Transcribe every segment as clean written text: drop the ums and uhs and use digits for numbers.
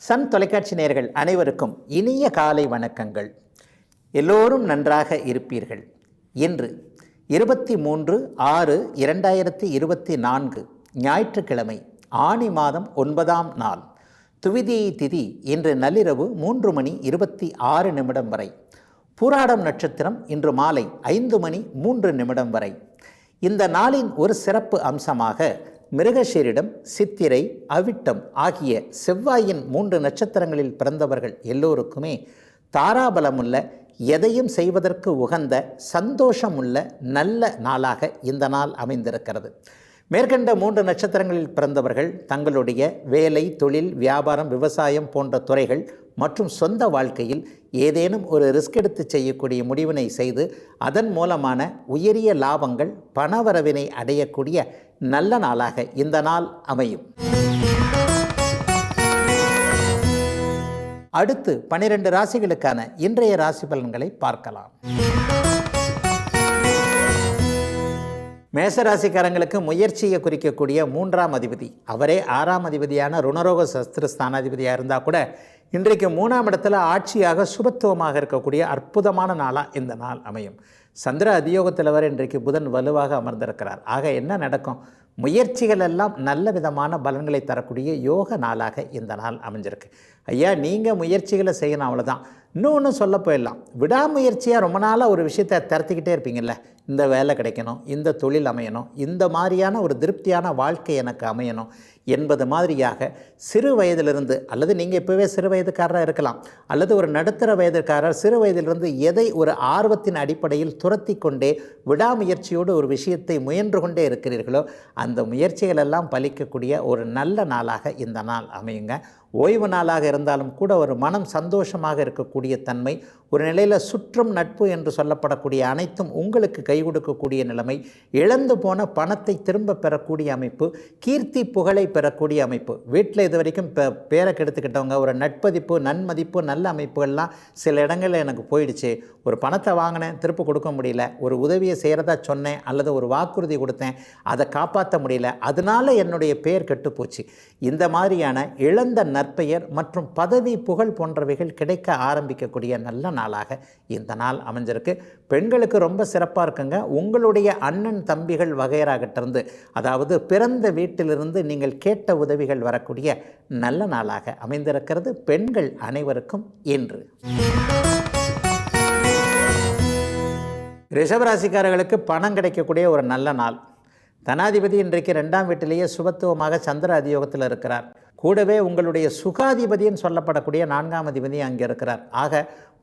Sun தொலைக்காட்சி நேயர்கள் அனைவருக்கும் இனிய காலை வணக்கங்கள். எல்லோரும் நன்றாக இருப்பீர்கள். இன்று 23/6/2024 ஞாயிற்றுக்கிழமை, ஆனி மாதம் 9ஆம் நாள், துவிதியை திதி. இன்று நள்ளிரவு 3:26 வரை. பூராடம் நட்சத்திரம் இன்று மாலை 5:03 வரை. இந்த நாளின் ஒரு சிறப்பு அம்சமாக மிருகசீரிடம், சித்திரை, அவிட்டம் ஆகிய செவ்வாயின் 3 நட்சத்திரங்களில் பிறந்தவர்கள் எல்லோருக்குமே தாராபலமுள்ள, எதையும் செய்வதற்கு உகந்த, சந்தோஷமுள்ள நல்ல நாளாக இந்த நாள் அமைந்திருக்கிறது. மேற்கண்ட 3 நட்சத்திரங்களில் பிறந்தவர்கள் தங்களுடைய வேலை, தொழில், வியாபாரம், விவசாயம் போன்ற துறைகள் மற்றும் சொந்த வாழ்க்கையில் ஏதேனும் ஒரு ரிஸ்க் எடுத்து செய்யக்கூடிய முடிவினை செய்து அதன் மூலமான உயரிய லாபங்கள், பணவரவினை அடையக்கூடிய நல்ல நாளாக இந்த நாள் அமையும். அடுத்து 12 ராசிகளுக்கான இன்றைய ராசி பலன்களை பார்க்கலாம். மேசராசிக்காரங்களுக்கு முயற்சியை குறிக்கக்கூடிய 3ஆம் அதிபதி, அவரே 6ஆம் அதிபதியான ருணரோக சஸ்திர ஸ்தானாதிபதியாக இருந்தால் கூட இன்றைக்கு 3ஆம் இடத்துல ஆட்சியாக சுபத்துவமாக இருக்கக்கூடிய அற்புதமான நாளாக இந்த நாள் அமையும். சந்திர அதியோகத்தில் வர இன்றைக்கு புதன் வலுவாக அமர்ந்திருக்கிறார். ஆக என்ன நடக்கும்? முயற்சிகள் எல்லாம் நல்ல விதமான பலன்களை தரக்கூடிய யோக நாளாக இந்த நாள் அமைஞ்சிருக்கு. ஐயா, நீங்கள் முயற்சிகளை செய்யணும், அவ்வளோதான். இன்னொன்று சொல்ல போயிடலாம், விடாமுயற்சியாக ரொம்ப நாளாக ஒரு விஷயத்தை திறத்திக்கிட்டே இருப்பீங்கள்ல, இந்த வேலை கிடைக்கணும், இந்த தொழில் அமையணும், இந்த மாதிரியான ஒரு திருப்தியான வாழ்க்கை எனக்கு அமையணும் என்பது மாதிரியாக சிறு வயதிலிருந்து, அல்லது நீங்கள் இப்போவே சிறு வயதுக்காரராக இருக்கலாம், அல்லது ஒரு நடுத்தர வயதுக்காரர் சிறு வயதிலிருந்து எதை ஒரு ஆர்வத்தின் அடிப்படையில் துரத்தி கொண்டே விடாமுயற்சியோடு ஒரு விஷயத்தை முயன்று கொண்டே இருக்கிறீர்களோ அந்த முயற்சிகள் எல்லாம் பலிக்கக்கூடிய ஒரு நல்ல நாளாக இந்த நாள் அமையுங்க. ஓய்வு நாளாக இருந்தாலும் கூட ஒரு மனம் சந்தோஷமாக இருக்கக்கூடிய தன்மை, ஒரு நிலையில் சுற்றும் நட்பு என்று சொல்லப்படக்கூடிய அனைத்தும் உங்களுக்கு கை கொடுக்கக்கூடிய நிலைமை, இழந்து போன பணத்தை திரும்ப பெறக்கூடிய அமைப்பு, கீர்த்தி புகழை பெறக்கூடிய அமைப்பு. வீட்டில் இது வரைக்கும் பேரை கெடுத்துக்கிட்டவங்க, ஒரு நட்பதிப்பு, நன்மதிப்பு, நல்ல அமைப்புகள்லாம் சில இடங்களில் எனக்கு போயிடுச்சு. ஒரு பணத்தை வாங்கினேன், திருப்ப கொடுக்க முடியல. ஒரு உதவியை செய்கிறதா சொன்னேன் அல்லது ஒரு வாக்குறுதி கொடுத்தேன், அதை காப்பாற்ற முடியல, அதனால என்னுடைய பெயர் கெட்டுப்போச்சு. இந்த மாதிரியான இழந்த நற்பெயர் மற்றும் பதவி, புகழ் போன்றவைகள் கிடைக்க ஆரம்பிக்கக்கூடிய நல்ல நாளாக இந்த நாள் அமைஞ்சிருக்கு. பெண்களுக்கு ரொம்ப சிறப்பாக இருக்குங்க. உங்களுடைய அண்ணன் தம்பிகள் வகையராகிட்டிருந்து, அதாவது பிறந்த வீட்டிலிருந்து நீங்கள் கேட்ட உதவிகள் வரக்கூடிய நல்ல நாளாக அமைந்திருக்கிறது பெண்கள் அனைவருக்கும் இன்று. ரிஷபராசிக்காரர்களுக்கு பணம் கிடைக்கக்கூடிய ஒரு நல்ல நாள். தனாதிபதி இன்றைக்கு 2ஆம் வீட்டிலேயே சுபத்துவமாக சந்திர அதியோகத்தில் இருக்கிறார். கூடவே உங்களுடைய சுகாதிபதின்னு சொல்லப்படக்கூடிய 4ஆம் அதிபதி அங்கே இருக்கிறார். ஆக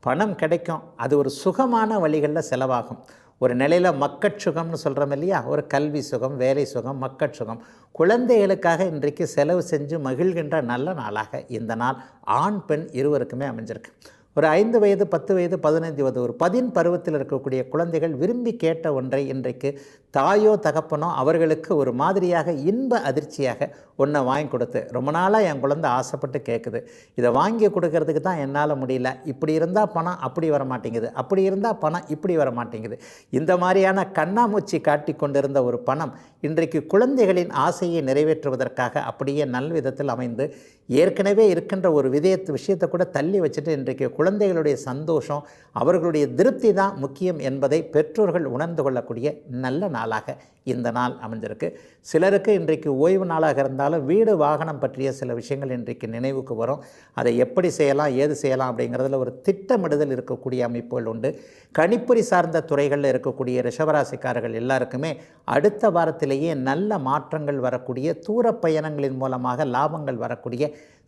பணம் கிடைக்கும், அது ஒரு சுகமான வழிகளில் செலவாகும். ஒரு நிலையில் மக்கட்சுகம்னு சொல்கிறோம் இல்லையா, ஒரு கல்வி சுகம், வேலை சுகம், மக்கட்சுகம், குழந்தைகளுக்காக இன்றைக்கு செலவு செஞ்சு மகிழ்கின்ற நல்ல நாளாக இந்த நாள் ஆண் பெண் இருவருக்குமே அமைஞ்சிருக்கு. ஒரு 5 வயது, 10 வயது, 15 வயது, ஒரு 10 பருவத்தில் இருக்கக்கூடிய குழந்தைகள் விரும்பி கேட்ட ஒன்றை இன்றைக்கு தாயோ தகப்பனோ அவர்களுக்கு ஒரு மாதிரியாக இன்ப அதிர்ச்சியாக ஒன்றை வாங்கி கொடுத்து, ரொம்ப நாளாக என் குழந்தை ஆசைப்பட்டு கேட்குது, இதை வாங்கி கொடுக்கறதுக்கு தான் என்னால் முடியல, இப்படி இருந்தால் பணம் அப்படி வர மாட்டேங்குது, அப்படி இருந்தால் பணம் இப்படி வர மாட்டேங்குது, இந்த மாதிரியான கண்ணாமூச்சி காட்டி கொண்டிருந்த ஒரு பணம் இன்றைக்கு குழந்தைகளின் ஆசையை நிறைவேற்றுவதற்காக அப்படியே நல்விதத்தில் அமைந்து ஏற்கனவே இருக்கின்ற ஒரு விஷயத்தை கூட தள்ளி வச்சுட்டு இன்றைக்கு குழந்தைகளுடைய சந்தோஷம், அவர்களுடைய திருப்தி தான் முக்கியம் என்பதை பெற்றோர்கள் உணர்ந்து கொள்ளக்கூடிய நல்ல நாளாக இந்த நாள் அமைஞ்சிருக்கு. சிலருக்கு இன்றைக்கு ஓய்வு நாளாக இருந்தாலும் வீடு வாகனம் பற்றிய சில விஷயங்கள் இன்றைக்கு நினைவுக்கு வரும். அதை எப்படி செய்யலாம், ஏது செய்யலாம் அப்படிங்கிறதுல ஒரு திட்டமிடுதல் இருக்கக்கூடிய அமைப்புகள் உண்டு. கணிப்பொறி சார்ந்த துறைகளில் இருக்கக்கூடிய ரிஷபராசிக்காரர்கள் எல்லாருக்குமே அடுத்த வாரத்திலேயே நல்ல மாற்றங்கள் வரக்கூடிய, தூர பயணங்களின் மூலமாக லாபங்கள் வரக்கூடிய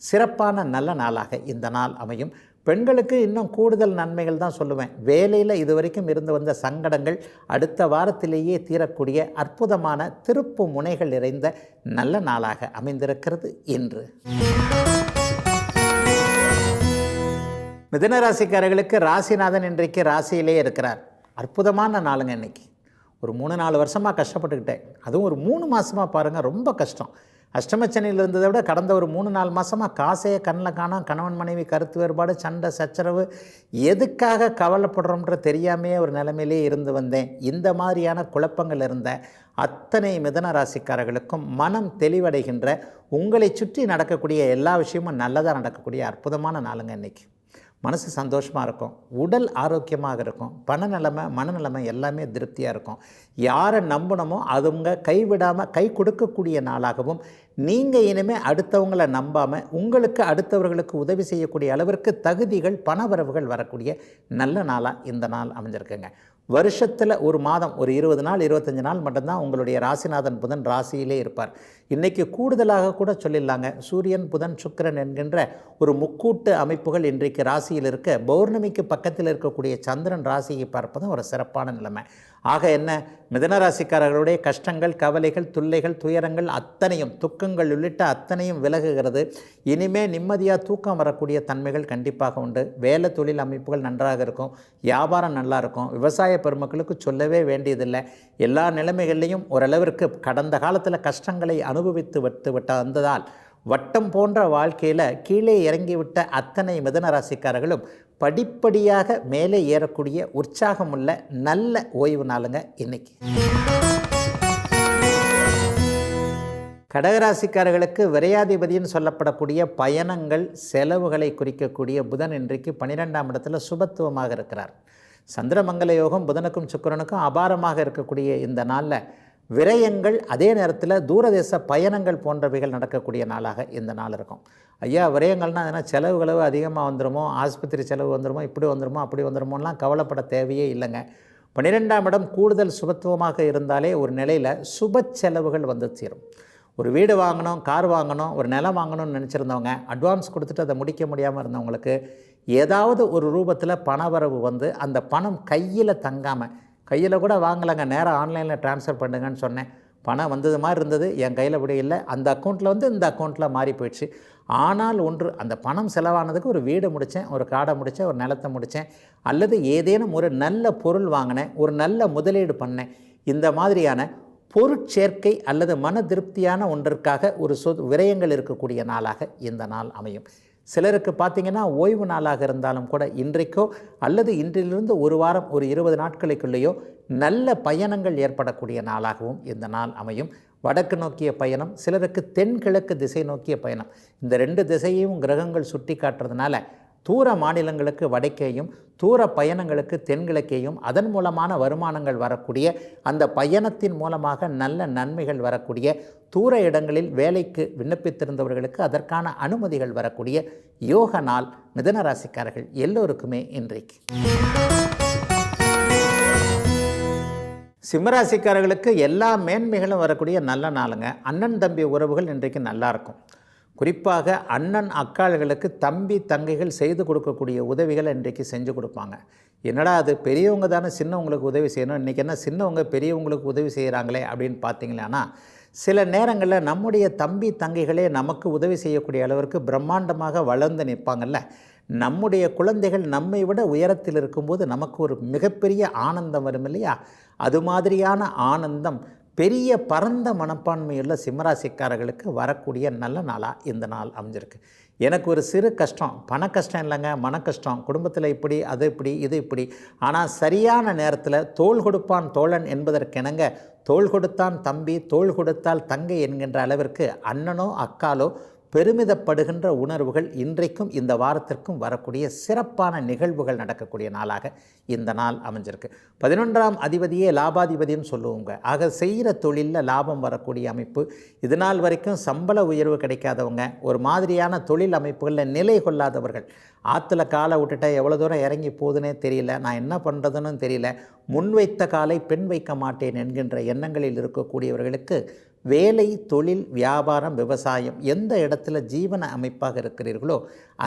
சிறப்பான நல்ல நாளாக இந்த நாள் அமையும். பெண்களுக்கு இன்னும் கூடுதல் நன்மைகள் தான் சொல்லுவேன். வேலையில் இதுவரைக்கும் இருந்து வந்த சங்கடங்கள் அடுத்த வாரத்திலேயே தீரக்கூடிய அற்புதமான திருப்பு முனைகள் நிறைந்த நல்ல நாளாக அமைந்திருக்கிறது இன்று. மிதுனராசிக்காரர்களுக்கு ராசிநாதன் இன்றைக்கு ராசியிலே இருக்கிறார். அற்புதமான நாளுங்க இன்னைக்கு. ஒரு 3-4 வருஷமாக கஷ்டப்பட்டுக்கிட்டேன், அதுவும் ஒரு 3 மாதமாக பாருங்கள் ரொம்ப கஷ்டம். அஷ்டமச்சனியில் இருந்ததை விட கடந்த ஒரு 3-4 மாதமாக காசையே கண்ணில் காணோம், கணவன் மனைவி கருத்து வேறுபாடு, சண்டை சச்சரவு, எதுக்காக கவலைப்படுறோம்ன்ற தெரியாமையே ஒரு நிலைமையிலே இருந்து வந்தேன். இந்த மாதிரியான குழப்பங்கள் இருந்த அத்தனை மிதன ராசிக்காரர்களுக்கும் மனம் தெளிவடைகின்ற, உங்களை சுற்றி நடக்கக்கூடிய எல்லா விஷயமும் நல்லதாக நடக்கக்கூடிய அற்புதமான நாளுங்க இன்றைக்கி. மனசு சந்தோஷமாக இருக்கும், உடல் ஆரோக்கியமாக இருக்கும், பணநிலைமை மனநிலைமை எல்லாமே திருப்தியாக இருக்கும். யாரை நம்பணுமோ அதுங்க கைவிடாமல் கை கொடுக்கக்கூடிய நாளாகவும், நீங்கள் இனிமேல் அடுத்தவங்களை நம்பாமல் உங்களுக்கு அடுத்தவர்களுக்கு உதவி செய்யக்கூடிய அளவிற்கு தகுதிகள் பணவரவுகள் வரக்கூடிய நல்ல நாளாக இந்த நாள் அமைஞ்சிருக்குங்க. வருஷத்தில் ஒரு மாதம் ஒரு 20 நாள் 25 நாள் மட்டும்தான் உங்களுடைய ராசிநாதன் புதன் ராசியிலே இருப்பார். இன்றைக்கி கூடுதலாக கூட சொல்லிடலாங்க. சூரியன் புதன் சுக்கிரன் என்கின்ற ஒரு முக்கூட்டு அமைப்புகள் இன்றைக்கு ராசியில் இருக்க, பௌர்ணமிக்கு பக்கத்தில் இருக்கக்கூடிய சந்திரன் ராசியை பார்ப்பதும் ஒரு சிறப்பான நிலைமை. ஆக என்ன, மிதன ராசிக்காரர்களுடைய கஷ்டங்கள், கவலைகள், தொல்லைகள், துயரங்கள் அத்தனையும், துக்கங்கள் உள்ளிட்ட அத்தனையும் விலகுகிறது. இனிமே நிம்மதியாக தூக்கம் வரக்கூடிய தன்மைகள் கண்டிப்பாக உண்டு. வேலை தொழில் அமைப்புகள் நன்றாக இருக்கும், வியாபாரம் நல்லா இருக்கும். விவசாய பெருமக்களுக்கு சொல்லவே வேண்டியதில்லை. எல்லா நிலைமைகள்லையும் ஓரளவிற்கு கடந்த காலத்தில் கஷ்டங்களை அனுபவித்து வந்ததால் வட்டம் போன்ற வாழ்க்கையில் கீழே இறங்கிவிட்ட அத்தனை மிதன ராசிக்காரர்களும் படிப்படியாக மேலே ஏறக்கூடிய உற்சாகமுள்ள நல்ல ஓய்வு நாளுங்க இன்னைக்கு. கடகராசிக்காரர்களுக்கு விரையாதிபதினு சொல்லப்படக்கூடிய பயணங்கள், செலவுகளை குறிக்கக்கூடிய புதன் இன்றைக்கு 12ஆம் இடத்துல சுபத்துவமாக இருக்கிறார். சந்திரமங்கல யோகம் புதனுக்கும் சுக்கிரனுக்கும் அபாரமாக இருக்கக்கூடிய இந்த நாளில் விரயங்கள், அதே நேரத்தில் தூரதேச பயணங்கள் போன்றவைகள் நடக்கக்கூடிய நாளாக இந்த நாள் இருக்கும். ஐயா, விரயங்கள்னால் எதனா செலவு அதிகமாக வந்துடுமோ, ஆஸ்பத்திரி செலவு வந்துடுமோ, இப்படி வந்துடுமோ அப்படி வந்துடுமோலாம் கவலைப்பட தேவையே இல்லைங்க. 12ஆம் இடம் கூடுதல் சுபத்துவமாக இருந்தாலே ஒரு நிலையில் சுப செலவுகள் வந்து சேரும். ஒரு வீடு வாங்கணும், கார் வாங்கணும், ஒரு நிலம் வாங்கணும்னு நினச்சிருந்தவங்க அட்வான்ஸ் கொடுத்துட்டு அதை முடிக்க முடியாமல் இருந்தவங்களுக்கு ஏதாவது ஒரு ரூபத்தில் பணவரவு வந்து அந்த பணம் கையில் தங்காமல், கையில் கூட வாங்கலைங்க, நேராக ஆன்லைனில் ட்ரான்ஸ்ஃபர் பண்ணுங்கன்னு சொன்னேன், பணம் வந்தது மாதிரி இருந்தது, என் கையில் இப்படி இல்லை, அந்த அக்கௌண்ட்டில் வந்து இந்த அக்கௌண்ட்டில் மாறி போயிடுச்சு. ஆனால் ஒன்று, அந்த பணம் செலவானதுக்கு ஒரு வீடு முடித்தேன், ஒரு காடை முடித்தேன், ஒரு நிலத்தை முடித்தேன், அல்லது ஏதேனும் ஒரு நல்ல பொருள் வாங்கினேன், ஒரு நல்ல முதலீடு பண்ணேன். இந்த மாதிரியான பொருட்சேர்க்கை அல்லது மன திருப்தியான ஒன்றிற்காக ஒரு விரயங்கள் இருக்கக்கூடிய நாளாக இந்த நாள் அமையும். சிலருக்கு பார்த்திங்கன்னா ஓய்வு நாளாக இருந்தாலும் கூட இன்றைக்கோ அல்லது இன்றிலிருந்து ஒரு வாரம் ஒரு 20 நாட்களுக்குள்ளேயோ நல்ல பயணங்கள் ஏற்படக்கூடிய நாளாகவும் இந்த நாள் அமையும். வடக்கு நோக்கிய பயணம், சிலருக்கு தென்கிழக்கு திசை நோக்கிய பயணம், இந்த 2 திசையையும் கிரகங்கள் சுட்டி காட்டுறதுனால தூர மாநிலங்களுக்கு வடக்கேயும் தூர பயணங்களுக்கு தென்கிழக்கேயும் அதன் மூலமான வருமானங்கள் வரக்கூடிய, அந்த பயணத்தின் மூலமாக நல்ல நன்மைகள் வரக்கூடிய, தூர இடங்களில் வேலைக்கு விண்ணப்பித்திருந்தவர்களுக்கு அதற்கான அனுமதிகள் வரக்கூடிய யோக நாள் மிதன ராசிக்காரர்கள் எல்லோருக்குமே இன்றைக்கு. சிம்மராசிக்காரர்களுக்கு எல்லா மேன்மைகளும் வரக்கூடிய நல்ல நாளுங்க. அண்ணன் தம்பி உறவுகள் இன்றைக்கு நல்லாயிருக்கும். குறிப்பாக அண்ணன் அக்காள்களுக்கு தம்பி தங்கைகள் செய்து கொடுக்கக்கூடிய உதவிகளை இன்றைக்கு செஞ்சு கொடுப்பாங்க. என்னடா அது, பெரியவங்க தானே சின்னவங்களுக்கு உதவி செய்யணும், இன்றைக்கி என்ன சின்னவங்க பெரியவங்களுக்கு உதவி செய்கிறாங்களே அப்படின்னு பார்த்தீங்களா, சில நேரங்களில் நம்முடைய தம்பி தங்கைகளே நமக்கு உதவி செய்யக்கூடிய அளவிற்கு பிரம்மாண்டமாக வளர்ந்து நிற்பாங்கல்ல. நம்முடைய குழந்தைகள் நம்மை விட உயரத்தில் இருக்கும்போது நமக்கு ஒரு மிகப்பெரிய ஆனந்தம் வரும் இல்லையா? அது மாதிரியான ஆனந்தம் பெரிய பரந்த மனப்பான்மையுள்ள சிம்மராசிக்காரர்களுக்கு வரக்கூடிய நல்ல நாளாக இந்த நாள் அமைஞ்சிருக்கு. எனக்கு ஒரு சிறு கஷ்டம், பண கஷ்டம் இல்லைங்க, மன கஷ்டம், குடும்பத்தில் இப்படி அது இப்படி இது இப்படி, ஆனால் சரியான நேரத்தில் தோள் கொடுப்பான் தோழன் என்பதற்கிணங்க தோள் கொடுத்தான் தம்பி, தோள் கொடுத்தால் தங்கை என்கின்ற அளவிற்கு அண்ணனோ அக்காலோ பெருமிதப்படுகின்ற உணர்வுகள் இன்றைக்கும் இந்த வாரத்திற்கும் வரக்கூடிய சிறப்பான நிகழ்வுகள் நடக்கக்கூடிய நாளாக இந்த நாள் அமைஞ்சிருக்கு. 11ஆம் அதிபதியே லாபாதிபதினு சொல்லுவோங்க. ஆக செய்கிற தொழிலில் லாபம் வரக்கூடிய அமைப்பு. இது நாள் வரைக்கும் சம்பள உயர்வு கிடைக்காதவங்க, ஒரு மாதிரியான தொழில் அமைப்புகளில் நிலை கொள்ளாதவர்கள், ஆற்றுல காலை விட்டுட்டா எவ்வளோ தூரம் இறங்கி போகுதுன்னே தெரியல, நான் என்ன பண்ணுறதுன்னு தெரியல, முன்வைத்த காலை பெண் வைக்க மாட்டேன் என்கின்ற எண்ணங்களில் இருக்கக்கூடியவர்களுக்கு வேலை, தொழில், வியாபாரம், விவசாயம் எந்த இடத்துல ஜீவன அமைப்பாக இருக்கிறீர்களோ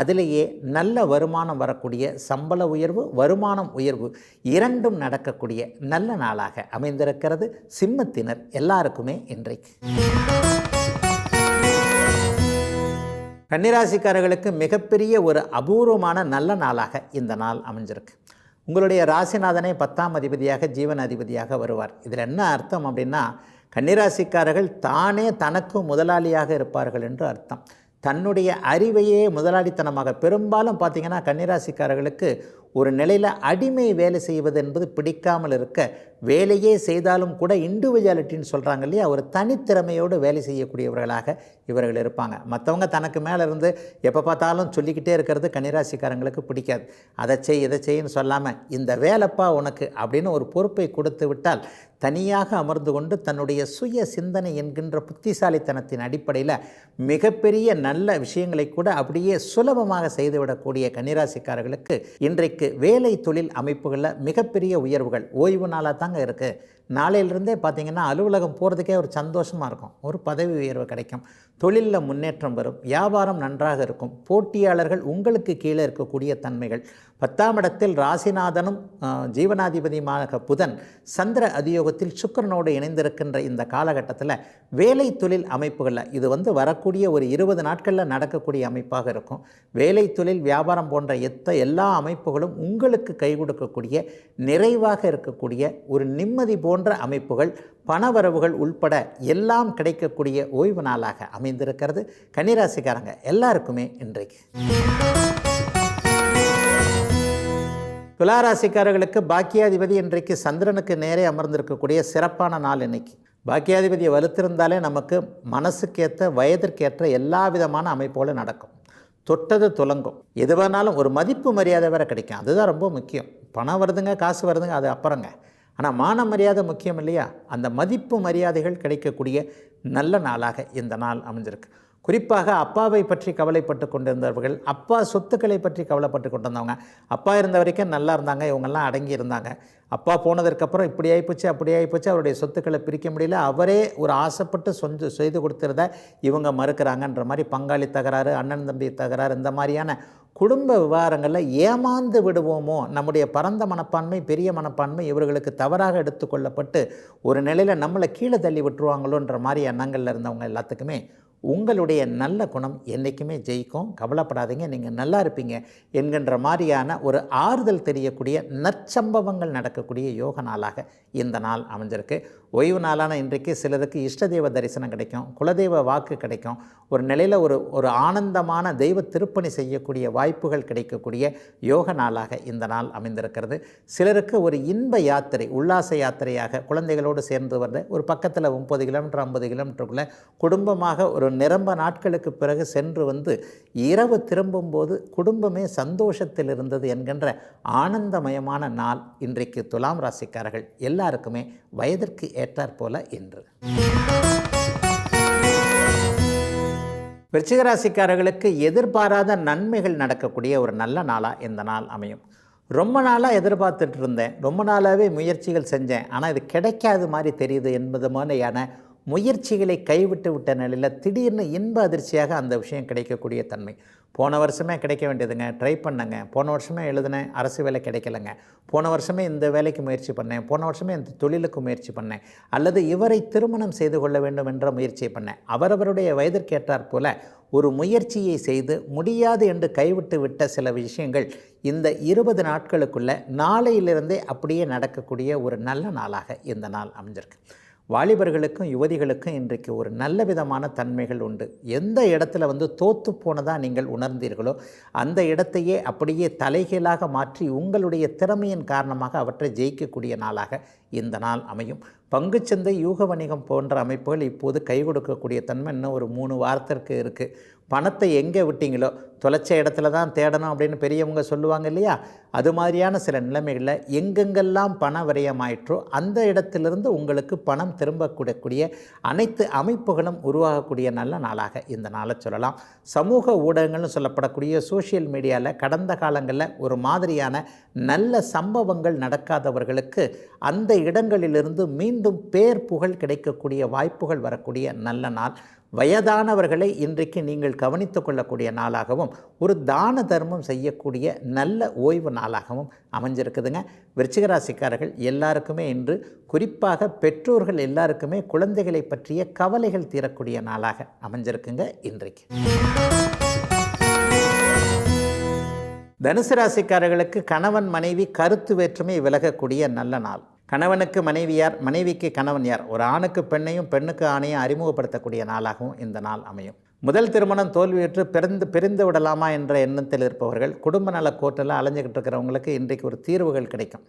அதிலேயே நல்ல வருமானம் வரக்கூடிய, சம்பள உயர்வு வருமானம் உயர்வு இரண்டும் நடக்கக்கூடிய நல்ல நாளாக அமைந்திருக்கிறது சிம்மத்தினர் எல்லாருக்குமே இன்றைக்கு. கன்னிராசிக்காரர்களுக்கு மிகப்பெரிய ஒரு அபூர்வமான நல்ல நாளாக இந்த நாள் அமைஞ்சிருக்கு. உங்களுடைய ராசிநாதனை 10ஆம் அதிபதியாக ஜீவன அதிபதியாக வருவார். இதில் என்ன அர்த்தம் அப்படின்னா, கன்னிராசிக்காரர்கள் தானே தனக்கு முதலாளியாக இருப்பார்கள் என்று அர்த்தம். தன்னுடைய அறிவையே முதலாளித்தனமாக பெரும்பாலும் பார்த்திங்கன்னா கன்னிராசிக்காரர்களுக்கு ஒரு நிலையில் அடிமை வேலை செய்வது என்பது பிடிக்காமல் இருக்க, வேலையே செய்தாலும் கூட இண்டிவிஜுவாலிட்டின்னு சொல்கிறாங்க இல்லையா, ஒரு தனித்திறமையோடு வேலை செய்யக்கூடியவர்களாக இவர்கள் இருப்பாங்க. மற்றவங்க தனக்கு மேலே இருந்து எப்போ பார்த்தாலும் சொல்லிக்கிட்டே இருக்கிறது கன்னிராசிக்காரங்களுக்கு பிடிக்காது. அதை செய் இதை செய்யின்னு சொல்லாமல் இந்த வேலைப்பா உனக்கு அப்படின்னு ஒரு பொறுப்பை கொடுத்து விட்டால் தனியாக அமர்ந்து கொண்டு தன்னுடைய சுய சிந்தனை என்கின்ற புத்திசாலித்தனத்தின் அடிப்படையில் மிகப்பெரிய நல்ல விஷயங்களை கூட அப்படியே சுலபமாக செய்துவிடக்கூடிய கன்னிராசிக்காரர்களுக்கு இன்றைக்கு வேலை தொழில் அமைப்புகளில் மிகப்பெரிய உயர்வுகள் ஓய்வு நாளாக தாங்க இருக்குது. நாளையிலிருந்தே பார்த்திங்கன்னா அலுவலகம் போகிறதுக்கே ஒரு சந்தோஷமாக இருக்கும். ஒரு பதவி உயர்வு கிடைக்கும், தொழிலில் முன்னேற்றம் வரும், வியாபாரம் நன்றாக இருக்கும், போட்டியாளர்கள் உங்களுக்கு கீழே இருக்கக்கூடிய தன்மைகள். 10ஆம் இடத்தில் ராசிநாதனும் ஜீவனாதிபதியுமாக புதன் சந்திர அதியோகத்தில் சுக்கிரனோடு இணைந்திருக்கின்ற இந்த காலகட்டத்தில் வேலை தொழில் அமைப்புகளில் இது வரக்கூடிய ஒரு 20 நாட்களில் நடக்கக்கூடிய அமைப்பாக இருக்கும். வேலை தொழில் வியாபாரம் போன்ற எல்லா அமைப்புகளும் உங்களுக்கு கை கொடுக்கக்கூடிய, நிறைவாக இருக்கக்கூடிய, ஒரு நிம்மதி போன்ற அமைப்புகள், பணவரவுகள் உள்பட எல்லாம் கிடைக்கக்கூடிய ஓய்வு நாளாக அமைந்திருக்கிறது. கன்னிராசிக்காரங்க எல்லாருக்குமே இன்றைக்கு. துளாராசிக்காரர்களுக்கு பாக்கியாதிபதி இன்றைக்கு சந்திரனுக்கு நேரே அமர்ந்திருக்கக்கூடிய சிறப்பான நாள் இன்னைக்கு. பாக்கியாதிபதியை வலுத்திருந்தாலே நமக்கு மனசுக்கேற்ற வயதிற்கேற்ற எல்லா விதமான அமைப்புகளும் நடக்கும். தொட்டது துலங்கும். எது வேணாலும் ஒரு மதிப்பு மரியாதை வேறு கிடைக்கும். அதுதான் ரொம்ப முக்கியம். பணம் வருதுங்க, காசு வருதுங்க, அது அப்புறங்க. ஆனால் மான மரியாதை முக்கியம் இல்லையா? அந்த மதிப்பு மரியாதைகள் கிடைக்கக்கூடிய நல்ல நாளாக இந்த நாள் அமைஞ்சிருக்கு. குறிப்பாக அப்பாவை பற்றி கவலைப்பட்டு கொண்டிருந்தவர்கள், அப்பா சொத்துக்களை பற்றி கவலைப்பட்டு கொண்டிருந்தவங்க, அப்பா இருந்த வரைக்கும் நல்லா இருந்தாங்க, இவங்கெல்லாம் அடங்கி இருந்தாங்க. அப்பா போனதற்கப்புறம் இப்படி ஆகிப்போச்சு அப்படி ஆகிப்போச்சு, அவருடைய சொத்துக்களை பிரிக்க முடியல, அவரே ஒரு ஆசைப்பட்டு செய்து கொடுத்துறத இவங்க மறுக்கிறாங்கன்ற மாதிரி பங்காளி தகராறு, அண்ணன் தம்பி தகராறு, இந்த மாதிரியான குடும்ப விவகாரங்களில் ஏமாந்து விடுவோமோ, நம்முடைய பரந்த மனப்பான்மை, பெரிய மனப்பான்மை இவர்களுக்கு தவறாக எடுத்துக்கொள்ளப்பட்டு ஒரு நிலையில் நம்மளை கீழே தள்ளி விட்டுருவாங்களோன்ற மாதிரி எண்ணங்களில் இருந்தவங்க எல்லாத்துக்குமே உங்களுடைய நல்ல குணம் என்றைக்குமே ஜெயிக்கும், கவலைப்படாதீங்க, நீங்கள் நல்லா இருப்பீங்க என்கின்ற மாதிரியான ஒரு ஆறுதல் தெரியக்கூடிய நற்சம்பவங்கள் நடக்கக்கூடிய யோக நாளாக இந்த நாள் அமைஞ்சிருக்கு. ஓய்வு நாளான இன்றைக்கு சிலருக்கு இஷ்டதெய்வ தரிசனம் கிடைக்கும், குலதெய்வ வாக்கு கிடைக்கும், ஒரு நிலையில் ஒரு ஆனந்தமான தெய்வ திருப்பணி செய்யக்கூடிய வாய்ப்புகள் கிடைக்கக்கூடிய யோக நாளாக இந்த நாள் அமைந்திருக்கிறது. சிலருக்கு ஒரு இன்ப யாத்திரை, உல்லாச யாத்திரையாக குழந்தைகளோடு சேர்ந்து வர்ற ஒரு பக்கத்தில் 30 கிலோமீட்டர் 50 கிலோமீட்டருக்குள்ளே குடும்பமாக ஒரு நிரம்ப நாட்களுக்கு பிறகு சென்று வந்து இரவு திரும்பும்போது குடும்பமே சந்தோஷத்தில் இருந்தது என்கின்ற ஆனந்தமயமான நாள் இன்றைக்கு துலாம் ராசிக்காரர்கள் எல்லாருக்குமே வயதிற்கு ஏற்றாற்போல இன்று. விருச்சிக ராசிக்காரர்களுக்கு எதிர்பாராத நன்மைகள் நடக்கக்கூடிய ஒரு நல்ல நாளாக இந்த நாள் அமையும். ரொம்ப நாளாக எதிர்பார்த்துட்டு இருந்தேன், ரொம்ப நாளாகவே முயற்சிகள் செஞ்சேன், ஆனால் இது கிடைக்காத மாதிரி தெரியுது என்பது மாதிரியான முயற்சிகளை கைவிட்டு விட்ட நிலையில் திடீர்னு இன்ப அதிர்ச்சியாக அந்த விஷயம் கிடைக்கக்கூடிய தன்மை. போன வருஷமே கிடைக்க வேண்டியதுங்க, ட்ரை பண்ணேங்க, போன வருஷமே எழுதினேன், அரசு வேலை கிடைக்கலைங்க, போன வருஷமே இந்த வேலைக்கு முயற்சி பண்ணேன், போன வருஷமே இந்த தொழிலுக்கு முயற்சி பண்ணேன், அல்லது இவரை திருமணம் செய்து கொள்ள வேண்டும் என்ற முயற்சியை பண்ணேன். அவரவருடைய வயதிற்கேற்றாற் போல ஒரு முயற்சியை செய்து முடியாது என்று கைவிட்டு விட்ட சில விஷயங்கள் இந்த 20 நாட்களுக்குள்ள நாளையிலிருந்தே அப்படியே நடக்கக்கூடிய ஒரு நல்ல நாளாக இந்த நாள் அமைஞ்சிருக்கு. வாலிபர்களுக்கும் யுவதிகளுக்கும் இன்றைக்கு ஒரு நல்ல விதமான தன்மைகள் உண்டு. எந்த இடத்துல தோற்று போனதாக நீங்கள் உணர்ந்தீர்களோ அந்த இடத்தையே அப்படியே தலைகீழாக மாற்றி உங்களுடைய திறமையின் காரணமாக அவற்றை ஜெயிக்கக்கூடிய நாளாக இந்த நாள் அமையும். பங்குச்சந்தை, யூக வணிகம் போன்ற அமைப்புகள் இப்போது கை கொடுக்கக்கூடிய தன்மை இன்னும் ஒரு 3 வாரத்திற்கு இருக்குது. பணத்தை எங்கே விட்டீங்களோ, தொலைச்ச இடத்துல தான் தேடணும் அப்படின்னு பெரியவங்க சொல்லுவாங்க இல்லையா, அது மாதிரியான சில நிலைமைகளில் எங்கெங்கெல்லாம் பண விரயமாயிற்றோ அந்த இடத்திலிருந்து உங்களுக்கு பணம் திரும்பக்கூடக்கூடிய அனைத்து அமைப்புகளும் உருவாகக்கூடிய நல்ல நாளாக இந்த நாளை சொல்லலாம். சமூக ஊடகங்கள்னு சொல்லப்படக்கூடிய சோஷியல் மீடியாவில் கடந்த காலங்களில் ஒரு மாதிரியான நல்ல சம்பவங்கள் நடக்காதவர்களுக்கு அந்த இடங்களிலிருந்து மீண்டும் பேர் புகழ் கிடைக்கக்கூடிய வாய்ப்புகள் வரக்கூடிய நல்ல நாள். வயதானவர்களை இன்றைக்கு நீங்கள் கவனித்து கொள்ளக்கூடிய நாளாகவும் ஒரு தான தர்மம் செய்யக்கூடிய நல்ல ஓய்வு நாளாகவும் அமைஞ்சிருக்குதுங்க. விருச்சிக ராசிக்காரர்கள் எல்லாருக்குமே இன்று, குறிப்பாக பெற்றோர்கள் எல்லாருக்குமே குழந்தைகளை பற்றிய கவலைகள் தீரக்கூடிய நாளாக அமைஞ்சிருக்குங்க இன்றைக்கு. தனுசு ராசிக்காரர்களுக்கு கணவன் மனைவி கருத்து வேற்றுமை விலகக்கூடிய நல்ல நாள். கணவனுக்கு மனைவியார், மனைவிக்கு கணவன் யார், ஒரு ஆணுக்கு பெண்ணையும் பெண்ணுக்கு ஆணையும் அறிமுகப்படுத்தக்கூடிய நாளாகவும் இந்த நாள் அமையும். முதல் திருமணம் தோல்வியுற்று பிரிந்து விடலாமா என்ற எண்ணத்தில் இருப்பவர்கள், குடும்ப நல கோர்ட்டில் அலைஞ்சிக்கிட்டு இருக்கிறவங்களுக்கு இன்றைக்கு ஒரு தீர்வுகள் கிடைக்கும்.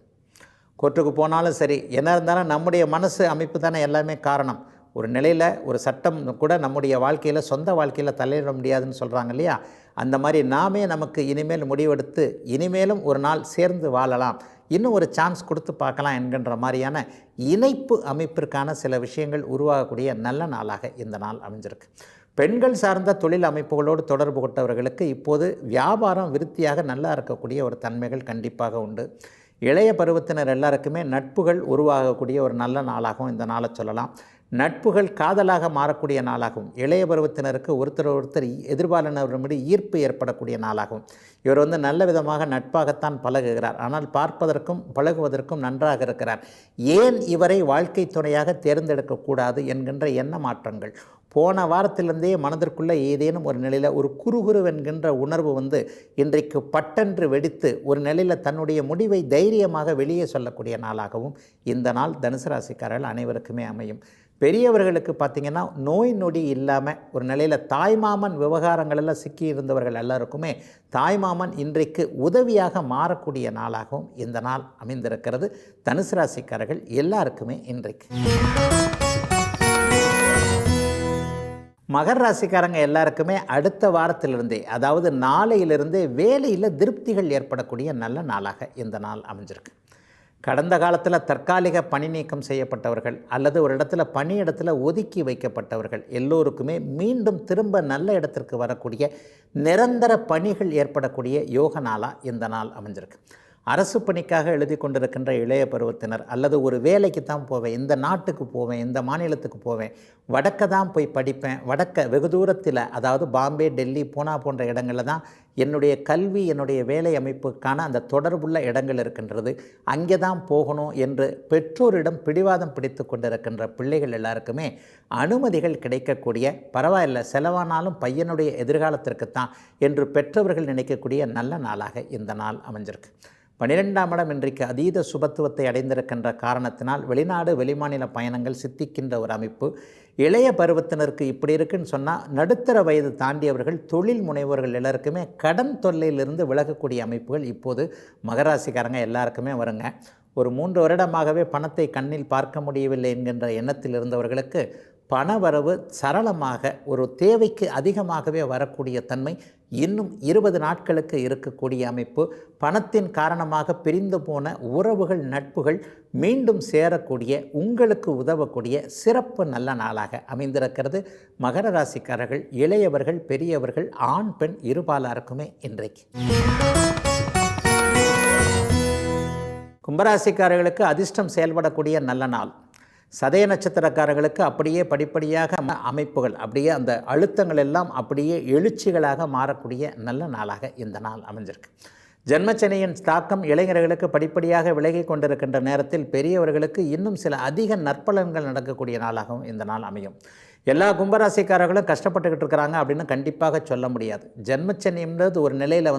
கோர்ட்டுக்கு போனாலும் சரி, என்ன இருந்தாலும் நம்முடைய மனசு அமைப்பு தானே எல்லாமே காரணம். ஒரு நிலையில் ஒரு சட்டம் கூட நம்முடைய வாழ்க்கையில், சொந்த வாழ்க்கையில் தலையிட முடியாதுன்னு சொல்கிறாங்க இல்லையா, அந்த மாதிரி நாமே நமக்கு இனிமேல் முடிவெடுத்து இனிமேலும் ஒரு நாள் சேர்ந்து வாழலாம், இன்னும் ஒரு சான்ஸ் கொடுத்து பார்க்கலாம் என்கின்ற மாதிரியான இணைப்பு அமைப்பிற்கான சில விஷயங்கள் உருவாகக்கூடிய நல்ல நாளாக இந்த நாள் அமைஞ்சிருக்கு. பெண்கள் சார்ந்த தொழில் அமைப்புகளோடு தொடர்பு கொண்டவர்களுக்கு இப்போது வியாபாரம் விருத்தியாக நல்லா இருக்கக்கூடிய ஒரு தன்மைகள் கண்டிப்பாக உண்டு. இளைய பருவத்தினர் எல்லாருக்குமே நட்புகள் உருவாகக்கூடிய ஒரு நல்ல நாளாகவும் இந்த நாளை சொல்லலாம். நட்புகள் காதலாக மாறக்கூடிய நாளாகவும், இளைய பருவத்தினருக்கு ஒருத்தர் எதிர்பாலினரிடமிருந்து ஈர்ப்பு ஏற்படக்கூடிய நாளாகவும். இவர் நல்ல விதமாக நட்பாகத்தான் பழகுகிறார், ஆனால் பார்ப்பதற்கும் பழகுவதற்கும் நன்றாக இருக்கிறார். ஏன் இவரை வாழ்க்கை துணையாக தேர்ந்தெடுக்கக்கூடாது என்கின்ற எண்ண மாற்றங்கள் போன வாரத்திலிருந்தே மனதிற்குள்ளே ஏதேனும் ஒரு நிலையில் ஒரு குறுகுறுவென்கின்ற உணர்வு இன்றைக்கு பட்டென்று வெடித்து ஒரு நிலையில் தன்னுடைய முடிவை தைரியமாக வெளியே சொல்லக்கூடிய நாளாகவும் இந்த நாள் தனுசு ராசிக்காரர்கள் அனைவருக்குமே அமையும். பெரியவர்களுக்கு பார்த்திங்கன்னா நோய் நொடி இல்லாமல் ஒரு நிலையில் தாய்மாமன் விவகாரங்களெல்லாம் சிக்கி இருந்தவர்கள் எல்லாருக்குமே தாய்மாமன் இன்றைக்கு உதவியாக மாறக்கூடிய நாளாகவும் இந்த நாள் அமைந்திருக்கிறது. தனுசு ராசிக்காரர்கள் எல்லாருக்குமே இன்றைக்கு. மகர ராசிக்காரங்க எல்லாருக்குமே அடுத்த வாரத்திலிருந்தே, அதாவது நாளையிலிருந்தே வேலையில் திருப்திகள் ஏற்படக்கூடிய நல்ல நாளாக இந்த நாள் அமைஞ்சிருக்கு. கடந்த காலத்தில் தற்காலிக பணி நீக்கம் செய்யப்பட்டவர்கள் அல்லது ஒரு இடத்துல பணியிடத்தில் ஒதுக்கி வைக்கப்பட்டவர்கள் எல்லோருக்குமே மீண்டும் திரும்ப நல்ல இடத்திற்கு வரக்கூடிய நிரந்தர பணிகள் ஏற்படக்கூடிய யோக நாளாக இந்த நாள் அமைஞ்சிருக்கு. அரசு பணிக்காக எழுதி கொண்டிருக்கின்ற இளைய பருவத்தினர் அல்லது ஒரு வேலைக்கு தான் போவேன், இந்த நாட்டுக்கு போவேன், இந்த மாநிலத்துக்கு போவேன், வடக்க தான் போய் படிப்பேன், வடக்க வெகு தூரத்தில், அதாவது பாம்பே, டெல்லி, பூனா போன்ற இடங்களில் தான் என்னுடைய கல்வி, என்னுடைய வேலை அமைப்புக்கான அந்த தொடர்புள்ள இடங்கள் இருக்கின்றது, அங்கே தான் போகணும் என்று பெற்றோரிடம் பிடிவாதம் பிடித்து கொண்டிருக்கின்ற பிள்ளைகள் எல்லாருக்குமே அனுமதிகள் கிடைக்கக்கூடிய, பரவாயில்லை செலவானாலும் பையனுடைய எதிர்காலத்திற்குத்தான் என்று பெற்றவர்கள் நினைக்கக்கூடிய நல்ல நாளாக இந்த நாள் அமைஞ்சிருக்கு. 12ஆம் இடம் இன்றைக்கு அதீத சுபத்துவத்தை அடைந்திருக்கின்ற காரணத்தினால் வெளிநாடு வெளிமாநில பயணங்கள் சித்திக்கின்ற ஒரு அமைப்பு. இளைய பருவத்தினருக்கு இப்படி இருக்குன்னு சொன்னால் நடுத்தர வயது தாண்டியவர்கள், தொழில் முனைவோர்கள் எல்லாருக்குமே கடன் தொல்லையிலிருந்து விலகக்கூடிய அமைப்புகள் இப்போது மகராசிக்காரங்க எல்லாருக்குமே வருங்க. ஒரு 3 வருடமாகவே பணத்தை கண்ணில் பார்க்க முடியவில்லை என்கின்ற எண்ணத்தில் இருந்தவர்களுக்கு பணவரவு சரளமாக ஒரு தேவைக்கு அதிகமாகவே வரக்கூடிய தன்மை இன்னும் 20 நாட்களுக்கு இருக்கக்கூடிய அமைப்பு. பணத்தின் காரணமாக பிரிந்து போன உறவுகள், நட்புகள் மீண்டும் சேரக்கூடிய, உங்களுக்கு உதவக்கூடிய சிறப்பு நல்ல நாளாக அமைந்திருக்கிறது. மகர ராசிக்காரர்கள் இளையவர்கள் பெரியவர்கள் ஆண் பெண் இருபாலாருக்குமே இன்றைக்கு. கும்பராசிக்காரர்களுக்கு அதிர்ஷ்டம் செயல்படக்கூடிய நல்ல நாள். சதய நட்சத்திரக்காரர்களுக்கு அப்படியே படிப்படியாக அமைப்புகள், அப்படியே அந்த அழுத்தங்கள் எல்லாம் அப்படியே எழுச்சிகளாக மாறக்கூடிய நல்ல நாளாக இந்த நாள் அமைஞ்சிருக்கு. ஜென்மச்சனியின் தாக்கம் இளைஞர்களுக்கு படிப்படியாக விலகி கொண்டிருக்கின்ற நேரத்தில் பெரியவர்களுக்கு இன்னும் சில அதிக நற்பலன்கள் நடக்கக்கூடிய நாளாகவும் இந்த நாள் அமையும். எல்லா கும்பராசிக்காரர்களும் கஷ்டப்பட்டுக்கிட்டு இருக்கிறாங்க அப்படின்னு கண்டிப்பாக சொல்ல முடியாது. ஜென்மச்சனின்றது ஒரு நிலையில்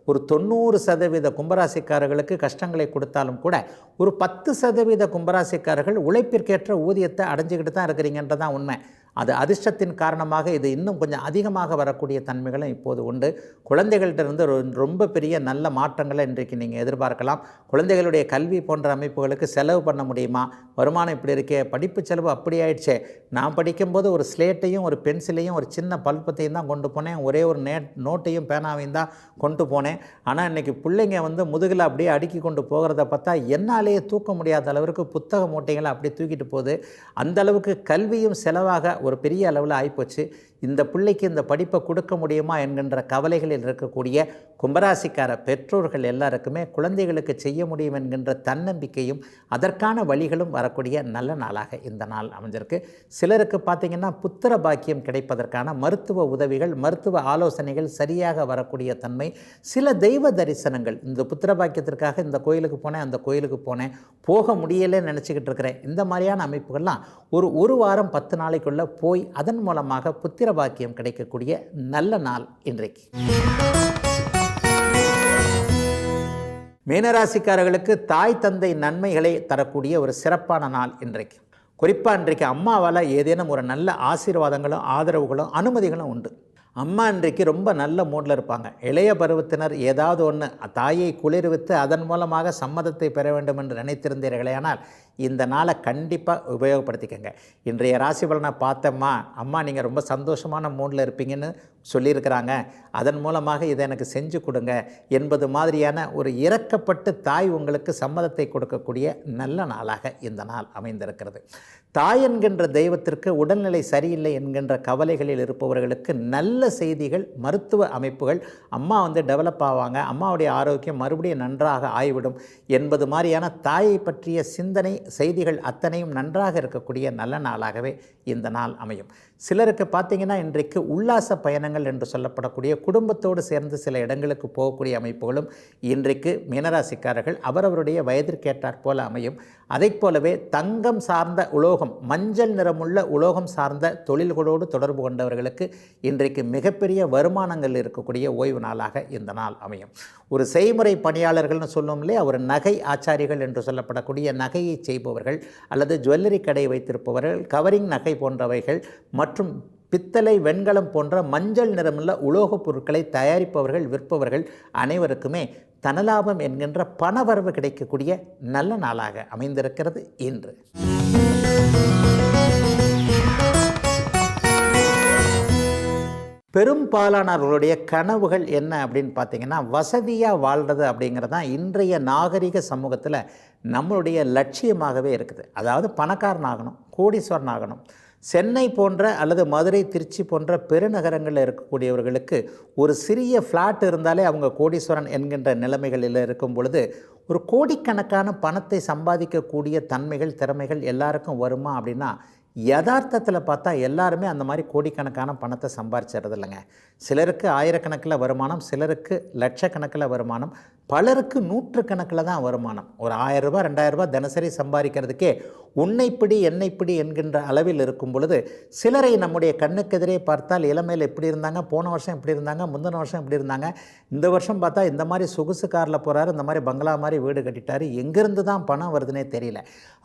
ஒரு 90% கும்பராசிக்காரர்களுக்கு கஷ்டங்களை கொடுத்தாலும் கூட ஒரு 10% கும்பராசிக்காரர்கள் உழைப்பிற்கேற்ற ஊதியத்தை அடைஞ்சிக்கிட்டு தான் இருக்கிறீங்கன்றதான் உண்மை. அது அதிர்ஷ்டத்தின் காரணமாக இது இன்னும் கொஞ்சம் அதிகமாக வரக்கூடிய தன்மைகளும் இப்போது உண்டு. குழந்தைகள்கிட்ட ரொம்ப பெரிய நல்ல மாற்றங்களை இன்றைக்கு நீங்கள் எதிர்பார்க்கலாம். குழந்தைகளுடைய கல்வி போன்ற அமைப்புகளுக்கு செலவு பண்ண முடியுமா? வருமானம் இப்படி இருக்கே, படிப்பு செலவு அப்படி ஆயிடுச்சே, நான் படிக்கும்போது ஒரு ஸ்லேட்டையும் ஒரு பென்சிலையும் ஒரு சின்ன பல்பத்தையும் தான் கொண்டு போனேன், ஒரே ஒரு நோட்டையும் பேனாவையும் தான் கொண்டு போனேன், ஆனால் இன்றைக்கி பிள்ளைங்க முதுகில் அப்படியே அடுக்கி கொண்டு போகிறத பார்த்தா என்னாலேயே தூக்க முடியாத அளவிற்கு புத்தக மூட்டைகளை அப்படியே தூக்கிட்டு போகுது. அந்தளவுக்கு கல்வியும் செலவாக ஒரு பெரிய அளவில் ஆகிப்போச்சு. இந்த பிள்ளைக்கு இந்த படிப்பை கொடுக்க முடியுமா என்கின்ற கவலைகளில் இருக்கக்கூடிய கும்பராசிக்கார பெற்றோர்கள் எல்லாருக்குமே குழந்தைகளுக்கு செய்ய முடியும் என்கின்ற தன்னம்பிக்கையும் அதற்கான வழிகளும் வரக்கூடிய நல்ல நாளாக இந்த நாள் அமைஞ்சிருக்கு. சிலருக்கு பார்த்திங்கன்னா புத்திர பாக்கியம் கிடைப்பதற்கான மருத்துவ உதவிகள், மருத்துவ ஆலோசனைகள் சரியாக வரக்கூடிய தன்மை, சில தெய்வ தரிசனங்கள், இந்த புத்திர பாக்கியத்திற்காக இந்த கோயிலுக்கு போனேன், அந்த கோயிலுக்கு போனேன், போக முடியலைன்னு நினச்சிக்கிட்டு இருக்கிறேன், இந்த மாதிரியான அமைப்புகள்லாம் ஒரு வாரம் 10 நாளைக்குள்ளே போய் அதன் மூலமாக புத்திர பாக்கியம் கிடைக்கக்கூடிய நல்ல நாள் இன்றைக்கு. மீனராசிக்காரர்களுக்கு தாய் தந்தை நன்மைகளை தரக்கூடிய ஒரு சிறப்பான நாள் இன்றைக்கு. குறிப்பாக இன்றைக்கு அம்மாவால் ஏதேனும் ஒரு நல்ல ஆசீர்வாதங்களும் ஆதரவுகளும் அனுமதிகளும் உண்டு. அம்மா இன்றைக்கு ரொம்ப நல்ல மூடில் இருப்பாங்க. இளைய பருவத்தினர் ஏதாவது ஒன்று தாயை குளிர்வித்து அதன் மூலமாக சம்மதத்தை பெற வேண்டும் என்று நினைத்திருந்தீர்களே, ஆனால் இந்த நாளை கண்டிப்பாக உபயோகப்படுத்திக்கங்க. இன்றைய ராசி பலனை பார்த்தம்மா, அம்மா நீங்கள் ரொம்ப சந்தோஷமான மூடில் இருப்பீங்கன்னு சொல்லியிருக்கிறாங்க, அதன் மூலமாக இதை எனக்கு செஞ்சு கொடுங்க என்பது மாதிரியான ஒரு இரக்கப்பட்டு தாய் உங்களுக்கு சம்மதத்தை கொடுக்கக்கூடிய நல்ல நாளாக இந்த நாள் அமைந்திருக்கிறது. தாய் என்கின்ற தெய்வத்திற்கு உடல்நிலை சரியில்லை என்கின்ற கவலைகளில் இருப்பவர்களுக்கு நல்ல செய்திகள், மருத்துவ அமைப்புகள், அம்மா டெவலப் ஆவாங்க, அம்மாவுடைய ஆரோக்கியம் மறுபடியும் நன்றாக ஆய்விடும் என்பது மாதிரியான தாயை பற்றிய சிந்தனை செய்திகள் அத்தனையும் நன்றாக இருக்கக்கூடிய நல்ல நாளாகவே இந்த நாள் அமையும். சிலருக்கு பார்த்திங்கன்னா இன்றைக்கு உல்லாச பயணங்கள் என்று சொல்லப்படக்கூடிய குடும்பத்தோடு சேர்ந்து சில இடங்களுக்கு போகக்கூடிய அமைப்புகளும் இன்றைக்கு மீனராசிக்காரர்கள் அவரவருடைய வயதிற்கேற்றாற் போல அமையும். அதை போலவே தங்கம் சார்ந்த உலோகம், மஞ்சள் நிறமுள்ள உலோகம் சார்ந்த தொழில்களோடு தொடர்பு கொண்டவர்களுக்கு இன்றைக்கு மிகப்பெரிய வருமானங்கள் இருக்கக்கூடிய ஓய்வு நாளாக இந்த நாள் அமையும். ஒரு செய்முறை பணியாளர்கள்னு சொல்லும் இல்லையா, ஒரு நகை ஆச்சாரிகள் என்று சொல்லப்படக்கூடிய நகையை செய்பவர்கள் அல்லது ஜுவல்லரி கடை வைத்திருப்பவர்கள், கவரிங் நகை போன்றவைகள் மற்றும் பித்தளை, வெண்கலம் போன்ற மஞ்சள் நிறமுள்ள உலோகப் பொருட்களை தயாரிப்பவர்கள், விற்பவர்கள் அனைவருக்குமே தனலாபம் என்கின்ற பணவரவு கிடைக்கக்கூடிய நல்ல நாளாக அமைந்திருக்கிறது இன்று. பெரும்பாலானவர்களுடைய கனவுகள் என்ன அப்படின்னு பார்த்தீங்கன்னா, வசதியாக வாழ்கிறது அப்படிங்கிறது தான் இன்றைய நாகரிக சமூகத்தில் நம்மளுடைய லட்சியமாகவே இருக்குது. அதாவது பணக்காரன் ஆகணும், கோடீஸ்வரன் ஆகணும். சென்னை போன்ற அல்லது மதுரை, திருச்சி போன்ற பெருநகரங்களில் இருக்கக்கூடியவர்களுக்கு ஒரு சிறிய ஃப்ளாட் இருந்தாலே அவங்க கோடீஸ்வரன் என்கின்ற நிலைமைகளில் இருக்கும் பொழுது, ஒரு கோடிக்கணக்கான பணத்தை சம்பாதிக்கக்கூடிய தன்மைகள், திறமைகள் எல்லாருக்கும் வருமா அப்படின்னா, யதார்த்தத்தில் பார்த்தா எல்லாருமே அந்த மாதிரி கோடிக்கணக்கான பணத்தை சம்பாதிச்சிடுறது இல்லைங்க. சிலருக்கு ஆயிரக்கணக்கில் வருமானம், சிலருக்கு லட்சக்கணக்கில் வருமானம், பலருக்கு நூற்றுக்கணக்கில் தான் வருமானம். ஒரு 1000 ரூபாய் 2000 ரூபாய் தினசரி சம்பாதிக்கிறதுக்கே உன்னைப்பிடி என்னைப்பிடி என்கின்ற அளவில் இருக்கும் பொழுது, சிலரை நம்முடைய கண்ணுக்கெதிரே பார்த்தால் இளமையில் எப்படி இருந்தாங்க, போன வருஷம் எப்படி இருந்தாங்க, முந்தின வருஷம் எப்படி இருந்தாங்க, இந்த வருஷம் பார்த்தா இந்த மாதிரி சொகுசு காரில் போகிறாரு, இந்த மாதிரி பங்களா மாதிரி வீடு கட்டிட்டாரு, எங்கேருந்து தான் பணம் வருதுன்னே தெரியல.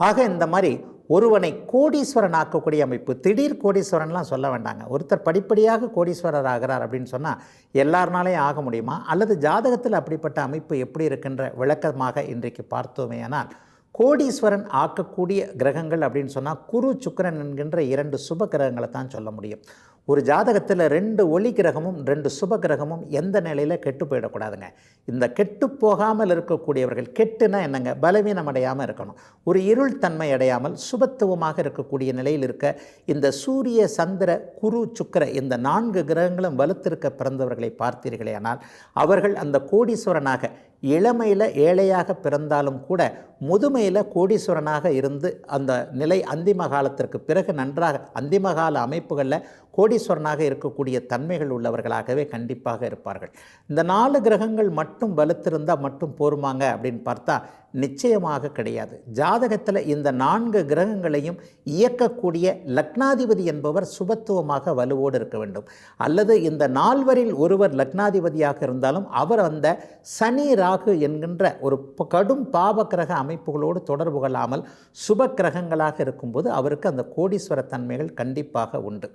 ஆக இந்த மாதிரி ஒருவனை கோடீஸ்வரன் ஆக்கக்கூடிய அமைப்பு, திடீர் கோடீஸ்வரன்லாம் சொல்ல வேண்டாங்க. ஒருத்தர் படிப்படியாக கோடீஸ்வரர் ஆகிறார் அப்படின்னு சொன்னால் எல்லாருனாலையும் ஆக முடியுமா? அல்லது ஜாதகத்தில் அப்படிப்பட்ட அமைப்பு எப்படி இருக்கின்ற விளக்கமாக இன்றைக்கு பார்த்தோமே. ஆனால் கோடீஸ்வரன் ஆக்கக்கூடிய கிரகங்கள் அப்படின்னு சொன்னால் குரு, சுக்கிரன் என்கின்ற 2 சுப கிரகங்களை தான் சொல்ல முடியும். ஒரு ஜாதகத்தில் 2 ஒளி கிரகமும் 2 சுப கிரகமும் எந்த நிலையில் கெட்டு போயிடக்கூடாதுங்க. இந்த கெட்டு போகாமல் இருக்கக்கூடியவர்கள், கெட்டுனா என்னங்க, பலவீனம் அடையாமல் இருக்கணும், ஒரு இருள் தன்மை அடையாமல் சுபத்துவமாக இருக்கக்கூடிய நிலையில் இருக்க இந்த சூரிய, சந்திர, குரு, சுக்கிர இந்த 4 கிரகங்களும் வலுத்திருக்க பிறந்தவர்களை பார்த்தீர்களே ஆனால் அவர்கள் அந்த கோடீஸ்வரனாக இளமையில் ஏழையாக பிறந்தாலும் கூட முதுமையில் கோடீஸ்வரனாக இருந்து அந்த நிலை அந்திம காலத்திற்கு பிறகு நன்றாக அந்திமகால அமைப்புகளில் கோடீஸ்வரனாக இருக்கக்கூடிய தன்மைகள் உள்ளவர்களாகவே கண்டிப்பாக இருப்பார்கள். இந்த 4 கிரகங்கள் மட்டும் வலுத்திருந்தால் மட்டும் போருமாங்க அப்படின்னு பார்த்தா நிச்சயமாக கிடையாது. ஜாதகத்தில் இந்த 4 கிரகங்களையும் இயக்கக்கூடிய லக்னாதிபதி என்பவர் சுபத்துவமாக வலுவோடு இருக்க வேண்டும். அல்லது இந்த 4வரில் ஒருவர் லக்னாதிபதியாக இருந்தாலும் அவர் அந்த சனி, ராகு என்கின்ற ஒரு கடும் பாவ கிரக அமைப்புகளோடு தொடர்பு கொள்ளாமல் சுப கிரகங்களாக இருக்கும்போது அவருக்கு அந்த கோடீஸ்வர தன்மைகள் கண்டிப்பாக உண்டு.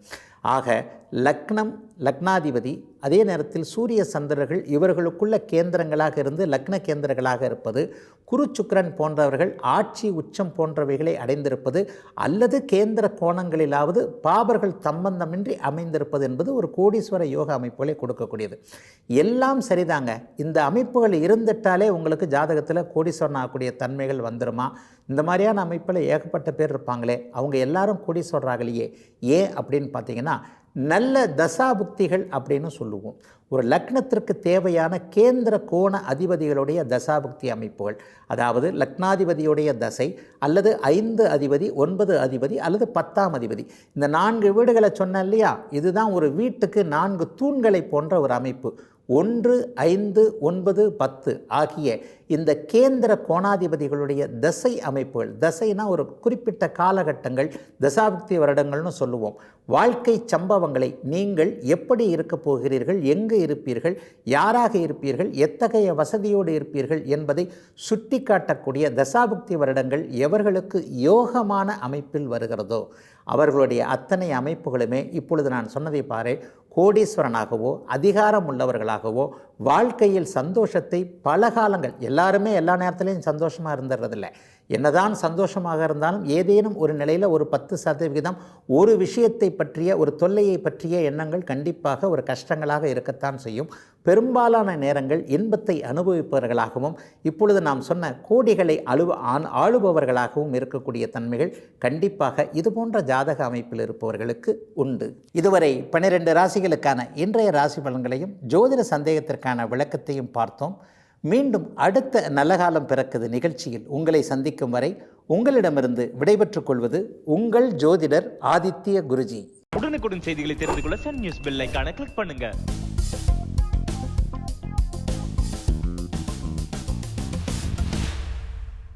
ஆக லக்னம், லக்னாதிபதி, அதே நேரத்தில் சூரிய, சந்திரர்கள் இவர்களுக்குள்ள கேந்திரங்களாக இருந்து லக்ன கேந்திரங்களாக இருப்பது, குரு, சுக்கிரன் போன்றவர்கள் ஆட்சி, உச்சம் போன்றவைகளை அடைந்திருப்பது அல்லது கேந்திர கோணங்களிலாவது பாபர்கள் சம்பந்தமின்றி அமைந்திருப்பது என்பது ஒரு கோடீஸ்வர யோக அமைப்புகளை கொடுக்கக்கூடியது. எல்லாம் சரிதாங்க. இந்த அமைப்புகள் இருந்துட்டாலே உங்களுக்கு ஜாதகத்தில் கோடீஸ்வரன் ஆகக்கூடிய தன்மைகள் வந்துடுமா? இந்த மாதிரியான அமைப்பில் ஏகப்பட்ட பேர் இருப்பாங்களே, அவங்க எல்லாரும் கோடீஸ்வரராகலையே. ஏன் அப்படின்னு பார்த்தீங்கன்னா, நல்ல தசாபுக்திகள் அப்படின்னு சொல்லுவோம். ஒரு லக்னத்திற்கு தேவையான கேந்திர கோண அதிபதிகளுடைய தசாபுக்தி அமைப்புகள், அதாவது லக்னாதிபதியுடைய தசை அல்லது 5 அதிபதி, 9 அதிபதி அல்லது 10ஆம் அதிபதி, இந்த 4 வீடுகளை சொன்னேன் இல்லையா, இதுதான் ஒரு வீட்டுக்கு 4 தூண்களை போன்ற ஒரு அமைப்பு. 1, 5, 9, 10 ஆகிய இந்த கேந்திர கோணாதிபதிகளுடைய தசை அமைப்புகள், தசைனா ஒரு குறிப்பிட்ட காலகட்டங்கள், தசாப்தி வருடங்கள்னு சொல்லுவோம். வாழ்க்கை சம்பவங்களை நீங்கள் எப்படி இருக்க போகிறீர்கள், எங்கு இருப்பீர்கள், யாராக இருப்பீர்கள், எத்தகைய வசதியோடு இருப்பீர்கள் என்பதை சுட்டி காட்டக்கூடிய தசாபுக்தி வருடங்கள் எவர்களுக்கு யோகமான அமைப்பில் வருகிறதோ அவர்களுடைய அத்தனை அமைப்புகளுமே இப்பொழுது நான் சொன்னதை பாரு, கோடீஸ்வரனாகவோ அதிகாரம் உள்ளவர்களாகவோ வாழ்க்கையில் சந்தோஷத்தை பல காலங்கள், எல்லாருமே எல்லா நேரத்துலையும் சந்தோஷமாக இருந்துடுறதில்ல. என்னதான் சந்தோஷமாக இருந்தாலும் ஏதேனும் ஒரு நிலையில் ஒரு 10% ஒரு விஷயத்தை பற்றிய, ஒரு தொல்லையை பற்றிய எண்ணங்கள் கண்டிப்பாக ஒரு கஷ்டங்களாக இருக்கத்தான் செய்யும். பெரும்பாலான நேரங்கள் இன்பத்தை அனுபவிப்பவர்களாகவும் இப்பொழுது நாம் சொன்ன கோடிகளை ஆளுபவர்களாகவும் இருக்கக்கூடிய தன்மைகள் கண்டிப்பாக இது போன்ற ஜாதக அமைப்பில் இருப்பவர்களுக்கு உண்டு. இதுவரை 12 ராசிகளுக்கான இன்றைய ராசி பலன்களையும் ஜோதிட சந்தேகத்திற்கான விளக்கத்தையும் பார்த்தோம். மீண்டும் அடுத்த நல்ல காலம் பிறக்குது நிகழ்ச்சியில் உங்களை சந்திக்கும் வரை உங்களிடமிருந்து விடைபெற்றுக் கொள்வது உங்கள் ஜோதிடர் ஆதித்ய குருஜி. உடனுக்குடன் செய்திகளை தெரிந்து கொள்ள சன் நியூஸ் பெல் ஐகானை கிளிக் பண்ணுங்க.